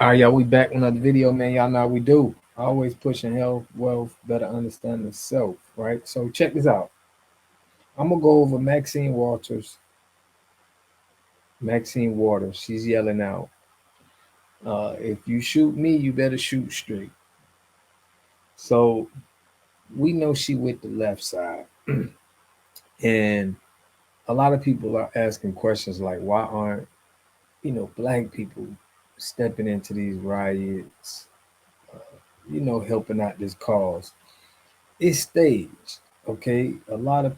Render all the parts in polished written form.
All right, y'all, we back with another video, man. Y'all know how we do. Always pushing health, wealth, better understanding self, right? So check this out. I'm gonna go over Maxine Waters. Maxine Waters. She's yelling out, "If you shoot me, you better shoot straight." So we know she with the left side, and a lot of people are asking questions like, "Why aren't black people stepping into these riots? Helping out this cause?" It's staged, okay? A lot of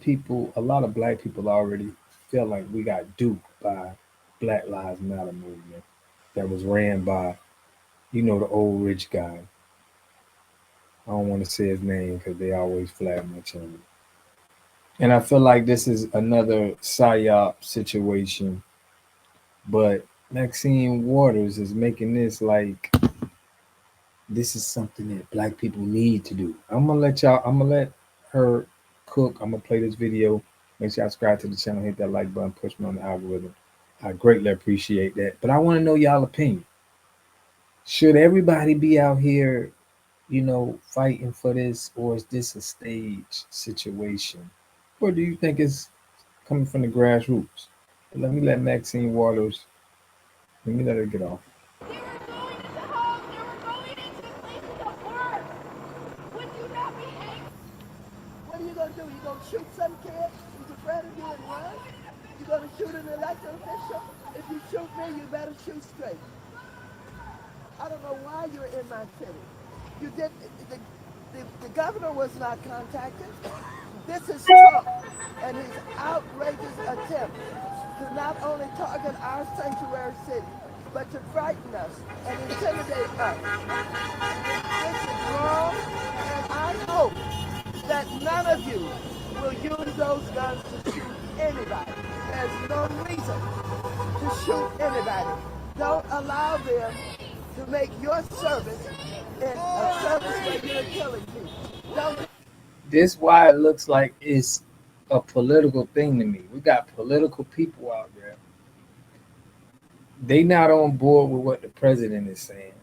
black people already feel like we got duped by Black Lives Matter movement that was ran by, the old rich guy. I don't want to say his name because they always flag my channel. And I feel like this is another psyop situation, but Maxine Waters is making this like this is something that black people need to do. I'm gonna let her cook. I'm gonna play this video. Make sure y'all subscribe to the channel, hit that like button, push me on the algorithm. I greatly appreciate that. But I want to know y'all opinion. Should everybody be out here, fighting for this, or is this a stage situation? Or do you think it's coming from the grassroots? But let Maxine Waters, let me let her get off. They were going to home. They were going into places of work. Would you not be angry? What are you going to do? You going to shoot some kid who's afraid of you and run? You going to shoot an elected official? If you shoot me, you better shoot straight. I don't know why you're in my city. You did. The governor was not contacted. This is Trump and his outrageous attempt to not only target our sanctuary city, but to frighten us and intimidate us. This is wrong, and I hope that none of you will use those guns to shoot anybody. There's no reason to shoot anybody. Don't allow them to make your service in a service where you're killing people. Don't. This why it looks like it's a political thing to me. We got political people out there. They not on board with what the president is saying.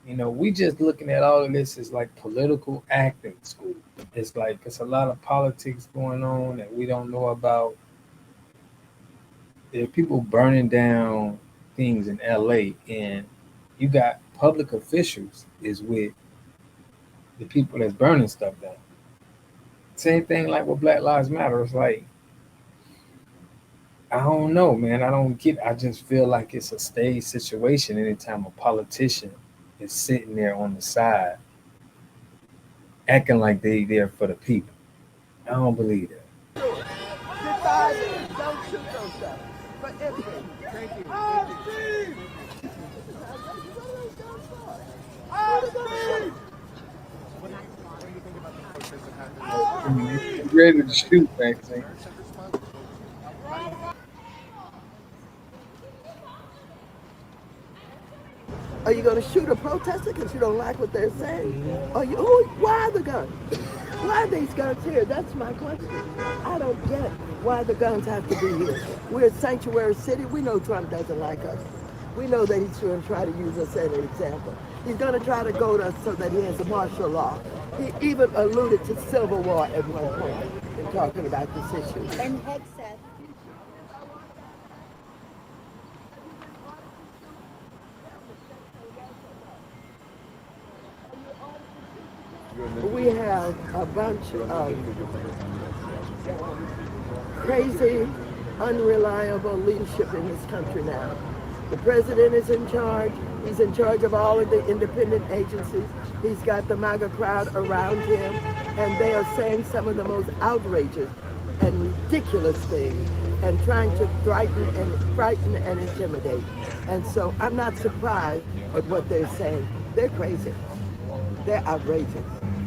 We just looking at all of this as like political acting school. It's like it's a lot of politics going on that we don't know about. There are people burning down things in LA, and you got public officials is with the people that's burning stuff down. Same thing like with Black Lives Matter. It's like I don't know, man. I don't get. I just feel like it's a stage situation. Anytime a politician is sitting there on the side, acting like they there for the people, I don't believe that. Don't shoot those guns. For everything. Thank you. Oh, Steve! Ready to shoot, Maxine. Are you going to shoot a protester because you don't like what they're saying? Why are the guns? Why are these guns here? That's my question. I don't get why the guns have to be here. We're a sanctuary city. We know Trump doesn't like us. We know that he's going to try to use us as an example. He's going to try to goad us so that he has a martial law. He even alluded to civil war at one point in talking about this issue. And Heck said, We have a bunch of crazy, unreliable leadership in this country now. The president is in charge. He's in charge of all of the independent agencies. He's got the MAGA crowd around him, and they are saying some of the most outrageous and ridiculous things and trying to frighten and intimidate. And so I'm not surprised at what they're saying. They're crazy. They're outrageous.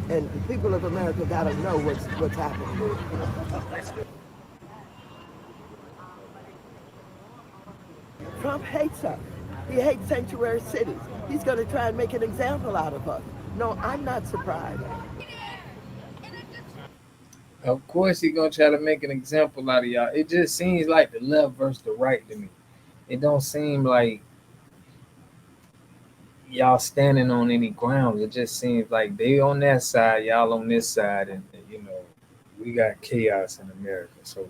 And the people of America got to know what's happening. Trump hates us. He hates sanctuary cities. He's going to try and make an example out of us. No, I'm not surprised. Of course, he's gonna try to make an example out of y'all. It just seems like the left versus the right to me. It don't seem like y'all standing on any ground. It just seems like they on that side, y'all on this side, and we got chaos in America. So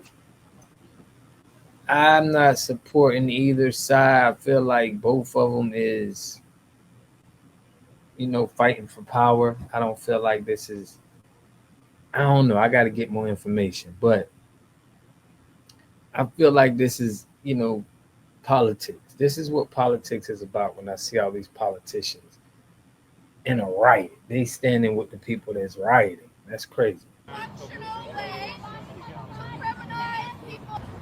I'm not supporting either side. I feel like both of them is fighting for power. I don't feel like this is. I don't know. I got to get more information, but I feel like this is politics. This is what politics is about. When I see all these politicians in a riot, they standing with the people that's rioting. That's crazy.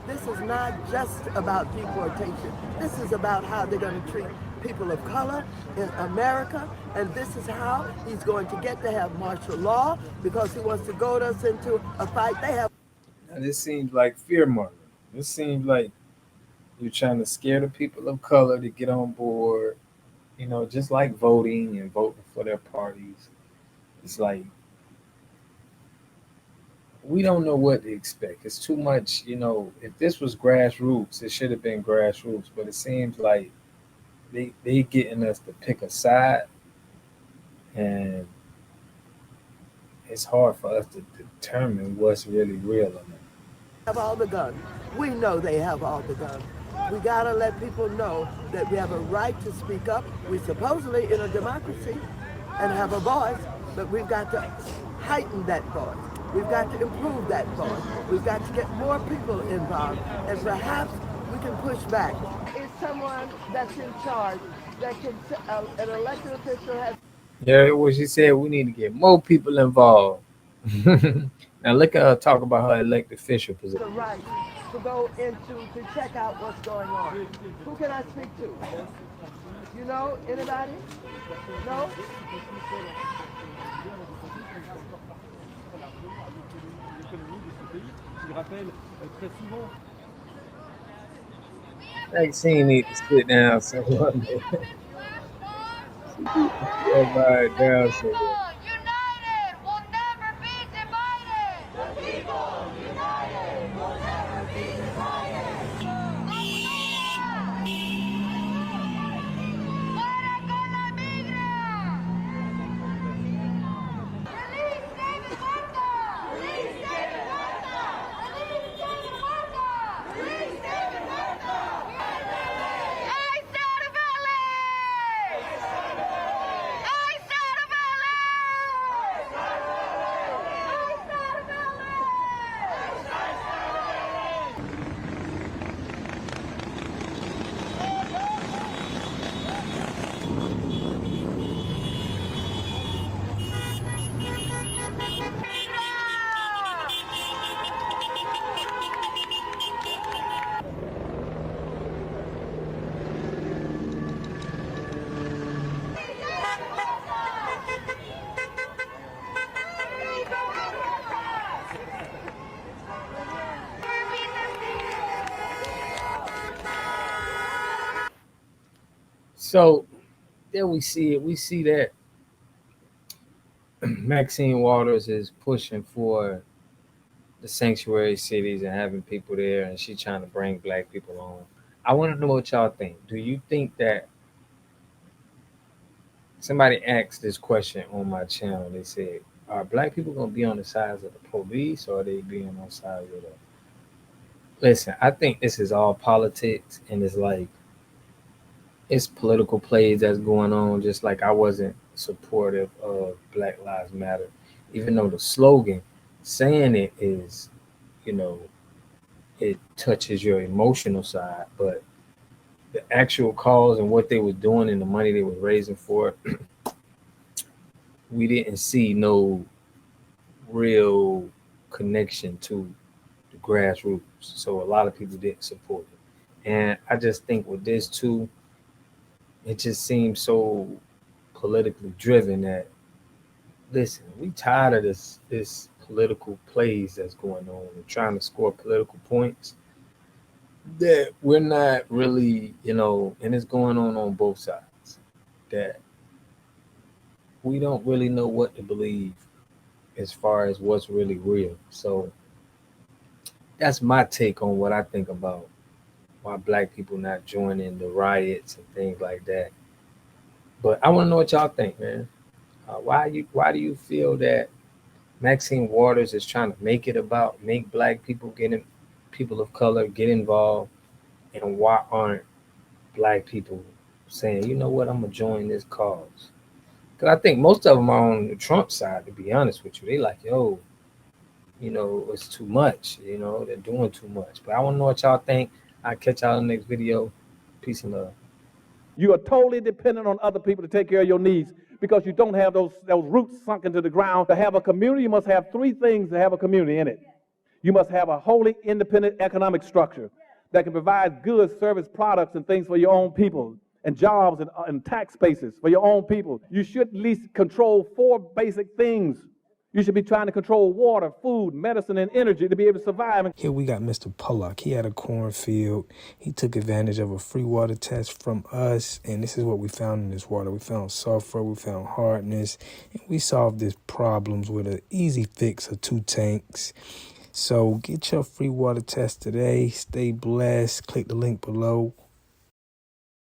This is not just about deportation. This is about how they're going to treat people of color in America. And this is how he's going to get to have martial law because he wants to goad us into a fight. They have. And this seems like fear mongering. This seems like you're trying to scare the people of color to get on board. Just like voting and voting for their parties. It's like we don't know what to expect. It's too much. If this was grassroots, it should have been grassroots. But it seems like they getting us to pick a side, and it's hard for us to determine what's really real or not. Have all the guns. We know they have all the guns. We got to let people know that we have a right to speak up. We're supposedly in a democracy and have a voice, but we've got to heighten that voice. We've got to improve that voice. We've got to get more people involved, and perhaps we can push back. Is someone that's in charge that can, an elected official has. Yeah, what she said, we need to get more people involved. Now look at her talk about her elected official position. The right to go into to check out what's going on. Who can I speak to? You know anybody? No? Maxine need to sit down somewhere. Everybody down somewhere. United will never be divided. The people united will never be divided. Para con la migra. Release David Barta. Release David Barta. Release David Barta. Release David Barta. I said a valley. I said a valley. I said a So there we see it. We see that Maxine Waters is pushing for the sanctuary cities and having people there, and she's trying to bring black people on. I want to know what y'all think. Do you think that somebody asked this question on my channel? They said, "Are black people gonna be on the sides of the police, or are they being on the sides of the?" Listen, I think this is all politics, and it's like it's political plays that's going on. Just like I wasn't supportive of Black Lives Matter, even though the slogan saying it is, you know, it touches your emotional side, but the actual cause and what they were doing and the money they were raising for it, we didn't see no real connection to the grassroots. So a lot of people didn't support it. And I just think with this too, it just seems so politically driven that listen, we tired of this political plays that's going on and trying to score political points that we're not really, and it's going on both sides, that we don't really know what to believe as far as what's really real. So that's my take on what I think about why black people not joining the riots and things like that. But I want to know what y'all think, man. Why do you feel that Maxine Waters is trying to make black people people of color get involved, and why aren't black people saying, you know what, I'm gonna join this cause? Because I think most of them are on the Trump side. To be honest with you, they like, yo, it's too much. They're doing too much. But I want to know what y'all think. I'll catch y'all in the next video. Peace and love. You are totally dependent on other people to take care of your needs because you don't have those roots sunk into the ground. To have a community, you must have three things to have a community in it. You must have a wholly independent economic structure that can provide goods, service, products, and things for your own people, and jobs and tax bases for your own people. You should at least control four basic things. You should be trying to control water, food, medicine, and energy to be able to survive. Here we got Mr. Pollock. He had a cornfield. He took advantage of a free water test from us, and this is what we found in this water. We found sulfur, we found hardness, and we solved this problems with an easy fix of 2 tanks. So get your free water test today. Stay blessed. Click the link below.